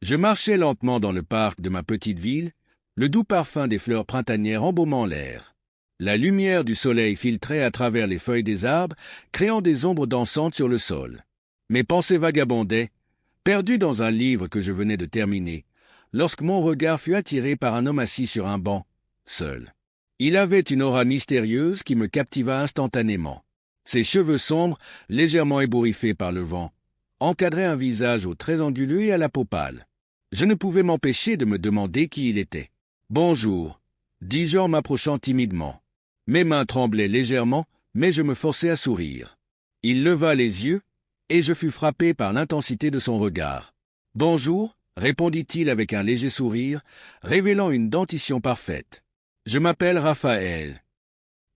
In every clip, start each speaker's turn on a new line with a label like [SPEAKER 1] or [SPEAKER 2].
[SPEAKER 1] Je marchais lentement dans le parc de ma petite ville, le doux parfum des fleurs printanières embaumant l'air. La lumière du soleil filtrait à travers les feuilles des arbres, créant des ombres dansantes sur le sol. Mes pensées vagabondaient, perdues dans un livre que je venais de terminer, lorsque mon regard fut attiré par un homme assis sur un banc, seul. Il avait une aura mystérieuse qui me captiva instantanément. Ses cheveux sombres, légèrement ébouriffés par le vent, encadraient un visage aux traits onduleux et à la peau pâle. Je ne pouvais m'empêcher de me demander qui il était. « Bonjour », dis-je en m'approchant timidement. Mes mains tremblaient légèrement, mais je me forçai à sourire. Il leva les yeux, et je fus frappé par l'intensité de son regard. « Bonjour », répondit-il avec un léger sourire, révélant une dentition parfaite. « Je m'appelle Raphaël. »«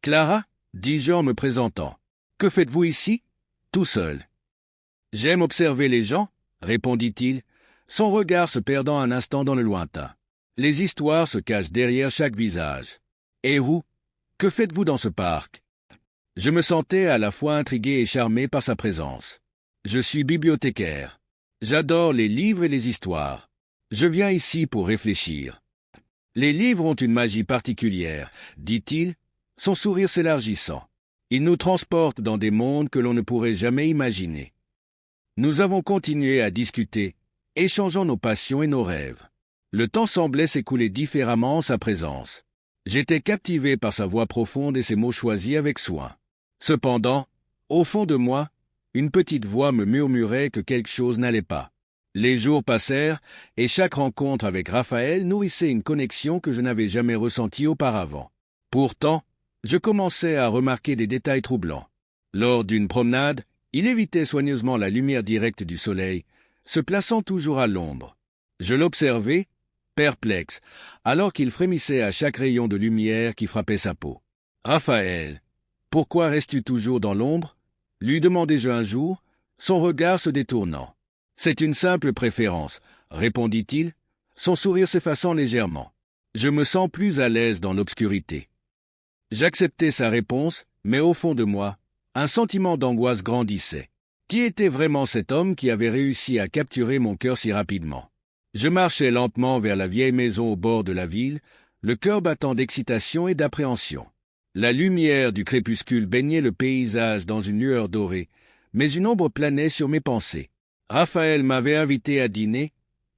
[SPEAKER 1] Clara » dis-je en me présentant. « Que faites-vous ici ?»« Tout seul. »« J'aime observer les gens, » répondit-il, son regard se perdant un instant dans le lointain. « Les histoires se cachent derrière chaque visage. »« Et vous, que faites-vous dans ce parc ?» Je me sentais à la fois intrigué et charmé par sa présence. « Je suis bibliothécaire. J'adore les livres et les histoires. Je viens ici pour réfléchir. »« Les livres ont une magie particulière, » dit-il, son sourire s'élargissant. « Ils nous transportent dans des mondes que l'on ne pourrait jamais imaginer. » Nous avons continué à discuter, échangeant nos passions et nos rêves. Le temps semblait s'écouler différemment en sa présence. J'étais captivé par sa voix profonde et ses mots choisis avec soin. Cependant, au fond de moi, une petite voix me murmurait que quelque chose n'allait pas. Les jours passèrent, et chaque rencontre avec Raphaël nourrissait une connexion que je n'avais jamais ressentie auparavant. Pourtant, je commençais à remarquer des détails troublants. Lors d'une promenade, il évitait soigneusement la lumière directe du soleil, se plaçant toujours à l'ombre. Je l'observais, perplexe, alors qu'il frémissait à chaque rayon de lumière qui frappait sa peau. « Raphaël, pourquoi restes-tu toujours dans l'ombre ?» lui demandai-je un jour, son regard se détournant. « C'est une simple préférence, » répondit-il, son sourire s'effaçant légèrement. « Je me sens plus à l'aise dans l'obscurité. » J'acceptai sa réponse, mais au fond de moi, un sentiment d'angoisse grandissait. Qui était vraiment cet homme qui avait réussi à capturer mon cœur si rapidement? Je marchais lentement vers la vieille maison au bord de la ville, le cœur battant d'excitation et d'appréhension. La lumière du crépuscule baignait le paysage dans une lueur dorée, mais une ombre planait sur mes pensées. Raphaël m'avait invité à dîner,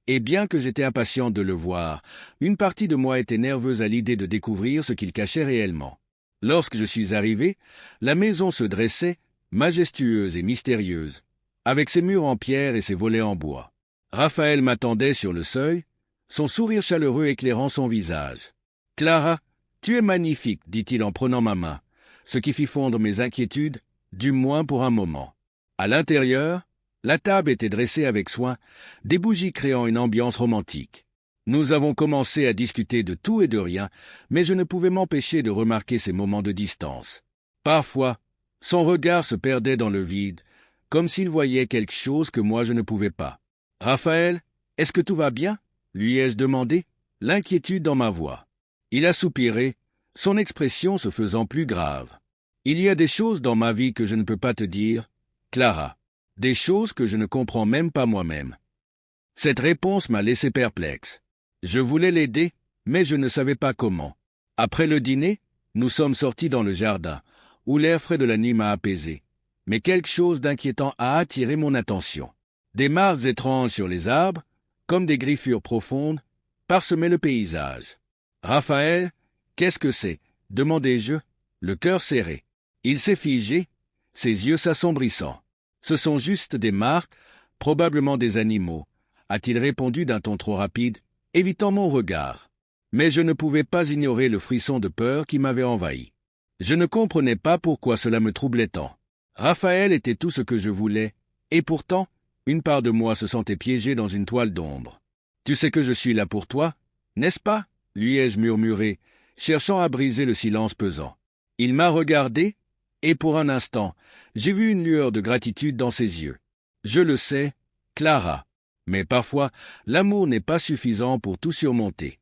[SPEAKER 1] et bien que j'étais impatient de le voir, une partie de moi était nerveuse à l'idée de découvrir ce qu'il cachait réellement. Lorsque je suis arrivé, la maison se dressait, majestueuse et mystérieuse, avec ses murs en pierre et ses volets en bois. Raphaël m'attendait sur le seuil, son sourire chaleureux éclairant son visage. « Clara, tu es magnifique, » dit-il en prenant ma main, ce qui fit fondre mes inquiétudes, du moins pour un moment. À l'intérieur, la table était dressée avec soin, des bougies créant une ambiance romantique. Nous avons commencé à discuter de tout et de rien, mais je ne pouvais m'empêcher de remarquer ces moments de distance. Parfois, son regard se perdait dans le vide, comme s'il voyait quelque chose que moi je ne pouvais pas. « Raphaël, est-ce que tout va bien ?» lui ai-je demandé, l'inquiétude dans ma voix. Il a soupiré, son expression se faisant plus grave. « Il y a des choses dans ma vie que je ne peux pas te dire, Clara, des choses que je ne comprends même pas moi-même. » Cette réponse m'a laissé perplexe. Je voulais l'aider, mais je ne savais pas comment. Après le dîner, nous sommes sortis dans le jardin, où l'air frais de la nuit m'a apaisé. Mais quelque chose d'inquiétant a attiré mon attention. Des marques étranges sur les arbres, comme des griffures profondes, parsemaient le paysage. « Raphaël, qu'est-ce que c'est ?» demandai-je, le cœur serré. Il s'est figé, ses yeux s'assombrissant. « Ce sont juste des marques, probablement des animaux, » a-t-il répondu d'un ton trop rapide, évitant mon regard. Mais je ne pouvais pas ignorer le frisson de peur qui m'avait envahi. Je ne comprenais pas pourquoi cela me troublait tant. Raphaël était tout ce que je voulais, et pourtant, une part de moi se sentait piégée dans une toile d'ombre. « Tu sais que je suis là pour toi, n'est-ce pas ?» lui ai-je murmuré, cherchant à briser le silence pesant. Il m'a regardé, et pour un instant, j'ai vu une lueur de gratitude dans ses yeux. Je le sais, Clara, mais parfois, l'amour n'est pas suffisant pour tout surmonter.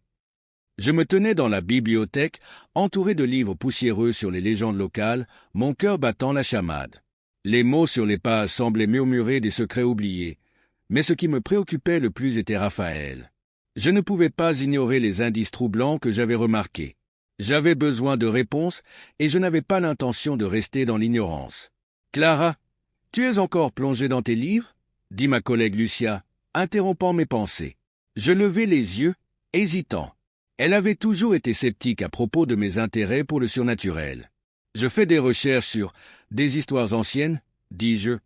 [SPEAKER 1] Je me tenais dans la bibliothèque, entouré de livres poussiéreux sur les légendes locales, mon cœur battant la chamade. Les mots sur les pages semblaient murmurer des secrets oubliés, Mais ce qui me préoccupait le plus était Raphaël. Je ne pouvais pas ignorer les indices troublants que j'avais remarqués. J'avais besoin de réponses et je n'avais pas l'intention de rester dans l'ignorance. « Clara, tu es encore plongée dans tes livres ?» dit ma collègue Lucia, interrompant mes pensées. Je levai les yeux, hésitant. Elle avait toujours été sceptique à propos de mes intérêts pour le surnaturel. « Je fais des recherches sur des histoires anciennes, » dis-je,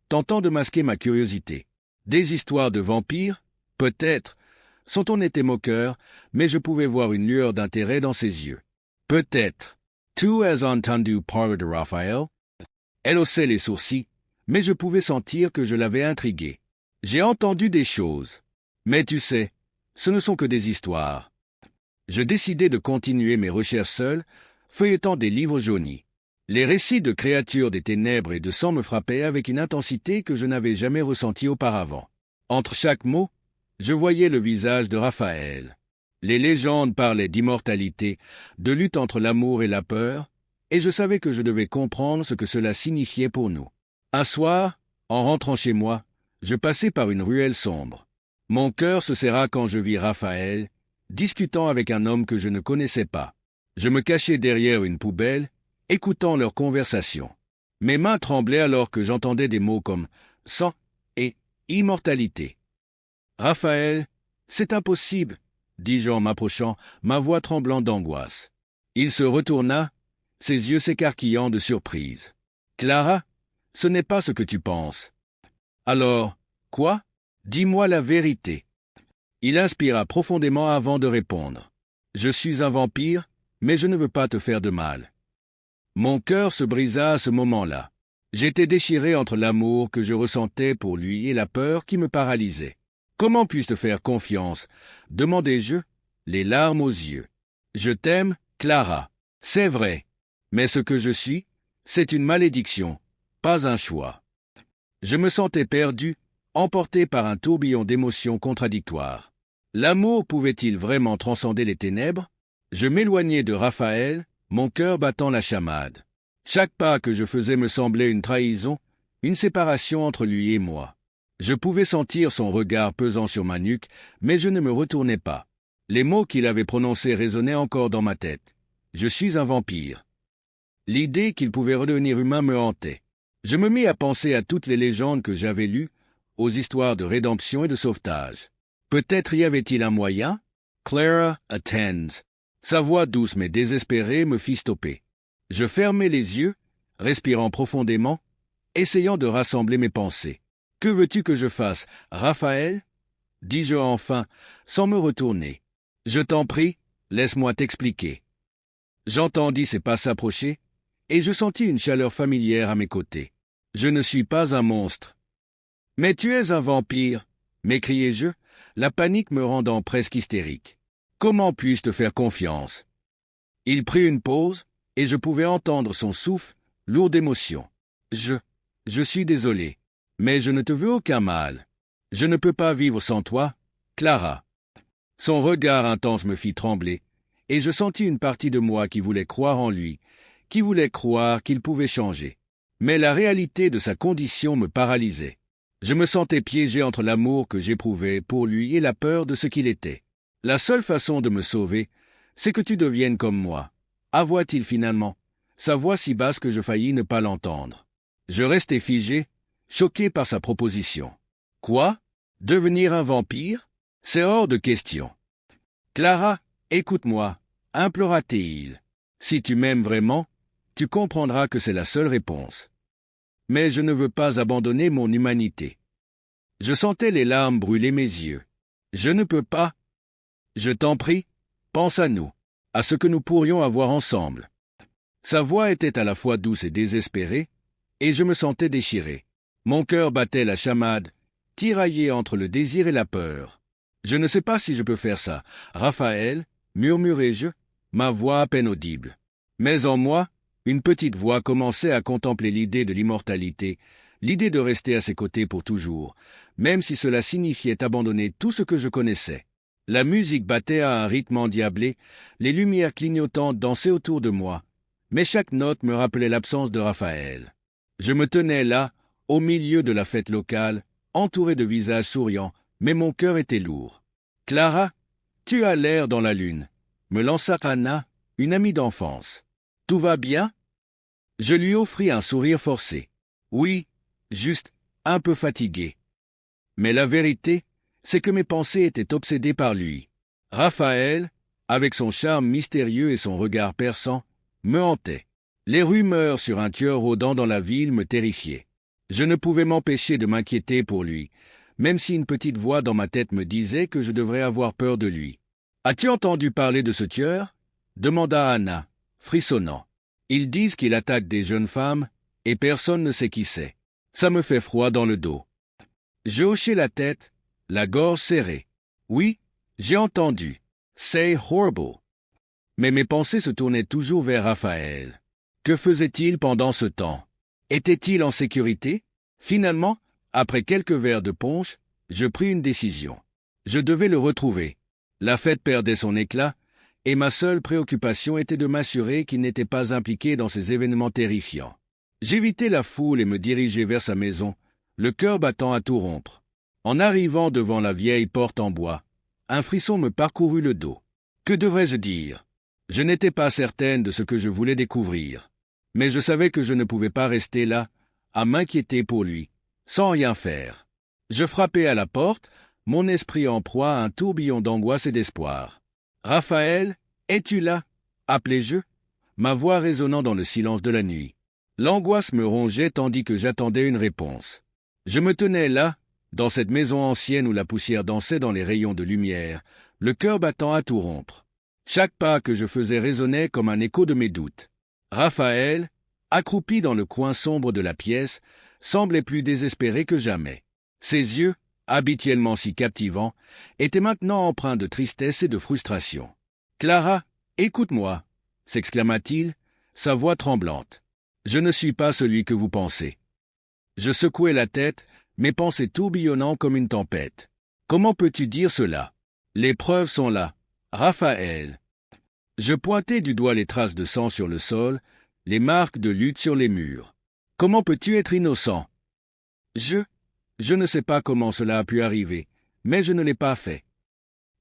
[SPEAKER 1] tentant de masquer ma curiosité. « Des histoires de vampires, peut-être. » Son ton était moqueur, mais je pouvais voir une lueur d'intérêt dans ses yeux. « Peut-être. Tu as entendu parler de Raphaël ?» Elle haussait les sourcils, mais je pouvais sentir que je l'avais intriguée. « J'ai entendu des choses. Mais tu sais, ce ne sont que des histoires. » Je décidai de continuer mes recherches seul, feuilletant des livres jaunis. Les récits de créatures des ténèbres et de sang me frappaient avec une intensité que je n'avais jamais ressentie auparavant. Entre chaque mot, je voyais le visage de Raphaël. Les légendes parlaient d'immortalité, de lutte entre l'amour et la peur, et je savais que je devais comprendre ce que cela signifiait pour nous. Un soir, en rentrant chez moi, je passai par une ruelle sombre. Mon cœur se serra quand je vis Raphaël, discutant avec un homme que je ne connaissais pas. Je me cachai derrière une poubelle, écoutant leur conversation. Mes mains tremblaient alors que j'entendais des mots comme « sang » et « immortalité ». « Raphaël, c'est impossible » dis-je en m'approchant, ma voix tremblant d'angoisse. Il se retourna, ses yeux s'écarquillant de surprise. « Clara, ce n'est pas ce que tu penses. »« Alors, quoi ? Dis-moi la vérité. » Il inspira profondément avant de répondre. « Je suis un vampire, mais je ne veux pas te faire de mal. » Mon cœur se brisa à ce moment-là. J'étais déchiré entre l'amour que je ressentais pour lui et la peur qui me paralysait. « Comment puis-je te faire confiance ?» demandai-je, les larmes aux yeux. « Je t'aime, Clara. C'est vrai. Mais ce que je suis, c'est une malédiction, pas un choix. » Je me sentais perdu, emporté par un tourbillon d'émotions contradictoires. L'amour pouvait-il vraiment transcender les ténèbres ? Je m'éloignai de Raphaël, mon cœur battant la chamade. Chaque pas que je faisais me semblait une trahison, une séparation entre lui et moi. Je pouvais sentir son regard pesant sur ma nuque, mais je ne me retournais pas. Les mots qu'il avait prononcés résonnaient encore dans ma tête. Je suis un vampire. L'idée qu'il pouvait redevenir humain me hantait. Je me mis à penser à toutes les légendes que j'avais lues, aux histoires de rédemption et de sauvetage. Peut-être y avait-il un moyen ? Clara attends. Sa voix douce mais désespérée me fit stopper. Je fermai les yeux, respirant profondément, essayant de rassembler mes pensées. « Que veux-tu que je fasse, Raphaël ?» dis-je enfin, sans me retourner. « Je t'en prie, laisse-moi t'expliquer. » J'entendis ses pas s'approcher, et je sentis une chaleur familière à mes côtés. « Je ne suis pas un monstre. »« Mais tu es un vampire !» m'écriai-je, la panique me rendant presque hystérique. « Comment puis-je te faire confiance ?» Il prit une pause, et je pouvais entendre son souffle, lourd d'émotion. « Je suis désolé. Mais je ne te veux aucun mal. Je ne peux pas vivre sans toi, Clara. » Son regard intense me fit trembler, et je sentis une partie de moi qui voulait croire en lui, qui voulait croire qu'il pouvait changer. Mais la réalité de sa condition me paralysait. Je me sentais piégé entre l'amour que j'éprouvais pour lui et la peur de ce qu'il était. « La seule façon de me sauver, c'est que tu deviennes comme moi. » avoua-t-il finalement, sa voix si basse que je faillis ne pas l'entendre. Je restai figé, choqué par sa proposition. « Quoi ? Devenir un vampire ? C'est hors de question. »« Clara, écoute-moi, » implora-t-il. « Si tu m'aimes vraiment, tu comprendras que c'est la seule réponse. Mais je ne veux pas abandonner mon humanité. » Je sentais les larmes brûler mes yeux. « Je ne peux pas. Je t'en prie, pense à nous, à ce que nous pourrions avoir ensemble. » Sa voix était à la fois douce et désespérée, et je me sentais déchiré. Mon cœur battait la chamade, tiraillé entre le désir et la peur. « Je ne sais pas si je peux faire ça, Raphaël, » murmurai-je, ma voix à peine audible. Mais en moi, une petite voix commençait à contempler l'idée de l'immortalité, l'idée de rester à ses côtés pour toujours, même si cela signifiait abandonner tout ce que je connaissais. La musique battait à un rythme endiablé, les lumières clignotantes dansaient autour de moi, mais chaque note me rappelait l'absence de Raphaël. Je me tenais là, au milieu de la fête locale, entouré de visages souriants, mais mon cœur était lourd. « Clara, tu as l'air dans la lune », me lança Anna, une amie d'enfance. « Tout va bien ?» Je lui offris un sourire forcé. « Oui, juste un peu fatigué. » Mais la vérité, c'est que mes pensées étaient obsédées par lui. Raphaël, avec son charme mystérieux et son regard perçant, me hantait. Les rumeurs sur un tueur rôdant dans la ville me terrifiaient. Je ne pouvais m'empêcher de m'inquiéter pour lui, même si une petite voix dans ma tête me disait que je devrais avoir peur de lui. « As-tu entendu parler de ce tueur ?» demanda Anna, frissonnant. « Ils disent qu'il attaque des jeunes femmes, et personne ne sait qui c'est. Ça me fait froid dans le dos. » Je hochai la tête, la gorge serrée. « Oui, j'ai entendu. C'est horrible. » Mais mes pensées se tournaient toujours vers Raphaël. Que faisait-il pendant ce temps? Était-il en sécurité? Finalement, après quelques verres de punch, je pris une décision. Je devais le retrouver. La fête perdait son éclat, et ma seule préoccupation était de m'assurer qu'il n'était pas impliqué dans ces événements terrifiants. J'évitai la foule et me dirigeai vers sa maison, le cœur battant à tout rompre. En arrivant devant la vieille porte en bois, un frisson me parcourut le dos. Que devrais-je dire? Je n'étais pas certaine de ce que je voulais découvrir. Mais je savais que je ne pouvais pas rester là, à m'inquiéter pour lui, sans rien faire. Je frappai à la porte, mon esprit en proie à un tourbillon d'angoisse et d'espoir. « Raphaël, es-tu là » appelai-je, ma voix résonnant dans le silence de la nuit. L'angoisse me rongeait tandis que j'attendais une réponse. Je me tenais là, dans cette maison ancienne où la poussière dansait dans les rayons de lumière, le cœur battant à tout rompre. Chaque pas que je faisais résonnait comme un écho de mes doutes. Raphaël, accroupi dans le coin sombre de la pièce, semblait plus désespéré que jamais. Ses yeux, habituellement si captivants, étaient maintenant empreints de tristesse et de frustration. « Clara, écoute-moi » s'exclama-t-il, sa voix tremblante. « Je ne suis pas celui que vous pensez. » Je secouai la tête, mes pensées tourbillonnant comme une tempête. « Comment peux-tu dire cela? Les preuves sont là. Raphaël. » Je pointai du doigt les traces de sang sur le sol, les marques de lutte sur les murs. « Comment peux-tu être innocent? » Je ne sais pas comment cela a pu arriver, mais je ne l'ai pas fait.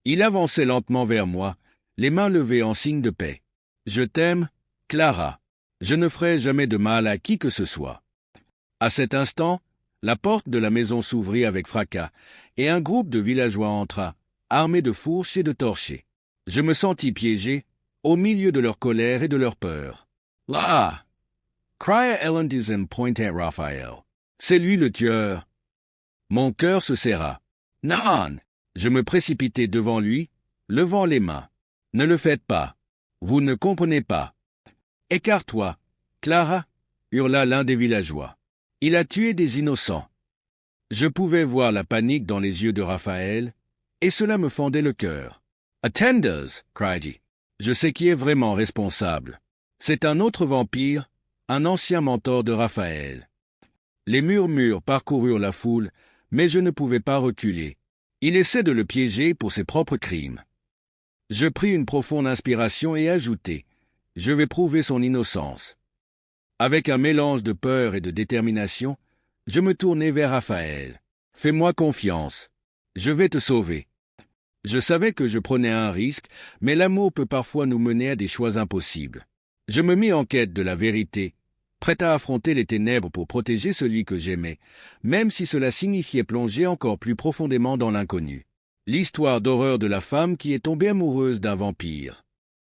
[SPEAKER 1] Il avançait lentement vers moi, les mains levées en signe de paix. « Je t'aime, Clara. Je ne ferai jamais de mal à qui que ce soit. » À cet instant, la porte de la maison s'ouvrit avec fracas, et un groupe de villageois entra, armés de fourches et de torchets. Je me sentis piégé, au milieu de leur colère et de leur peur. « Là !» cria Ellen Dizem pointant à Raphaël. « C'est lui le tueur. » Mon cœur se serra. « Non !» Je me précipitai devant lui, levant les mains. « Ne le faites pas. Vous ne comprenez pas. »« Écarte-toi, Clara !» hurla l'un des villageois. « Il a tué des innocents. » Je pouvais voir la panique dans les yeux de Raphaël, et cela me fendait le cœur. « Attendez !» criai-je. « Je sais qui est vraiment responsable. C'est un autre vampire, un ancien mentor de Raphaël. » Les murmures parcoururent la foule, mais je ne pouvais pas reculer. Il essaie de le piéger pour ses propres crimes. Je pris une profonde inspiration et ajoutai « Je vais prouver son innocence. » Avec un mélange de peur et de détermination, je me tournai vers Raphaël. « Fais-moi confiance. Je vais te sauver. » Je savais que je prenais un risque, mais l'amour peut parfois nous mener à des choix impossibles. Je me mis en quête de la vérité, prêt à affronter les ténèbres pour protéger celui que j'aimais, même si cela signifiait plonger encore plus profondément dans l'inconnu. L'histoire d'horreur de la femme qui est tombée amoureuse d'un vampire.